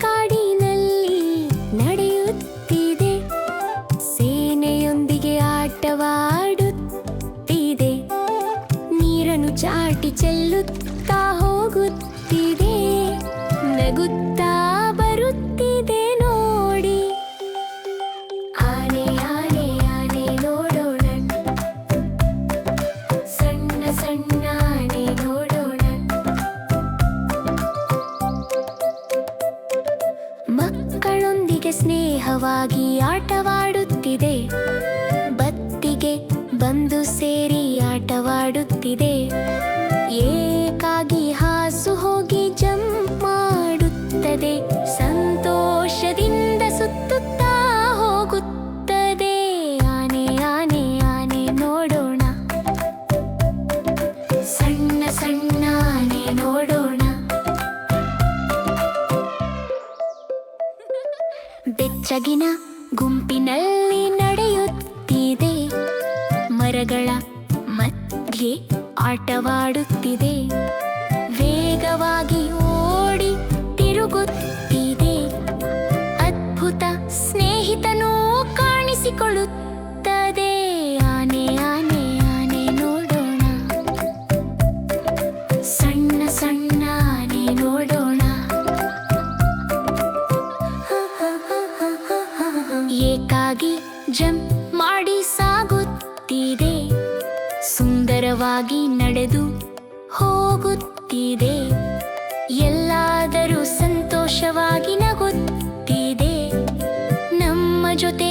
ಕಾಡಿನಲ್ಲಿ ನಡೆಯುತ್ತಿದೆ. ಸೇನೆಯೊಂದಿಗೆ ಆಟವಾಡುತ್ತಿದೆ. ನೀರನ್ನು ಚಾಟಿ ಚೆಲ್ಲುತ್ತಾ ಹೋಗುತ್ತಿದೆ. ನಗುತ್ತಾ ಬರುತ್ತಿದೆ ನೋಡಿ. ಆನೆ ಆನೆ ಆನೆ ನೋಡೋಣ, ಸಣ್ಣ ಸಣ್ಣ ಆನೆ ನೋಡೋಣ. ಮಕ್ಕಳೊಂದಿಗೆ ಸ್ನೇಹವಾಗಿ ಆಟವಾಡುತ್ತಿದೆ. ಬತ್ತಿಗೆ ಬಂದು ಸೇರಿ ಆಟವಾಡುತ್ತಿದೆ. ಏಕಾಗಿ ಹಾಸು ಹೋಗಿ ಜಂಪ್ ಮಾಡುತ್ತದೆ. ಸಂತೋಷದಿಂದ ಸುತ್ತುತ್ತಾ ಹೋಗುತ್ತದೆ. ಆನೆ ಆನೆ ಆನೆ ನೋಡೋಣ, ಸಣ್ಣ ಸಣ್ಣ ಆನೆ ನೋಡೋಣ. ಬೆಚ್ಚಗಿನ ಗುಂಪಿನಲ್ಲಿ ನಡೆಯುತ್ತಿದೆ. ಮರಗಳ ಮಧ್ಯೆ ಆಟವಾಡುತ್ತಿದೆ. ವೇಗವಾಗಿ ಓಡಿ ತಿರುಗುತ್ತಿದೆ. ಅದ್ಭುತ ಸ್ನೇಹಿತನೂ ಕಾಣಿಸಿಕೊಳ್ಳುತ್ತದೆ. ಆನೆ ಆನೆ ಆನೆ ನೋಡೋಣ, ಸಣ್ಣ ಸಣ್ಣ ಆನೆ ನೋಡೋಣ. ಏಕಾಗಿ ಜಂಪ್ ಮಾಡಿ ಸಾಗುತ್ತಿದೆ. ಸುಂದರವಾಗಿ ನಡೆದು ಹೋಗುತ್ತಿದೆ. ಎಲ್ಲಾದರೂ ಸಂತೋಷವಾಗಿ ನಗುತ್ತಿದೆ. ನಮ್ಮ ಜೊತೆ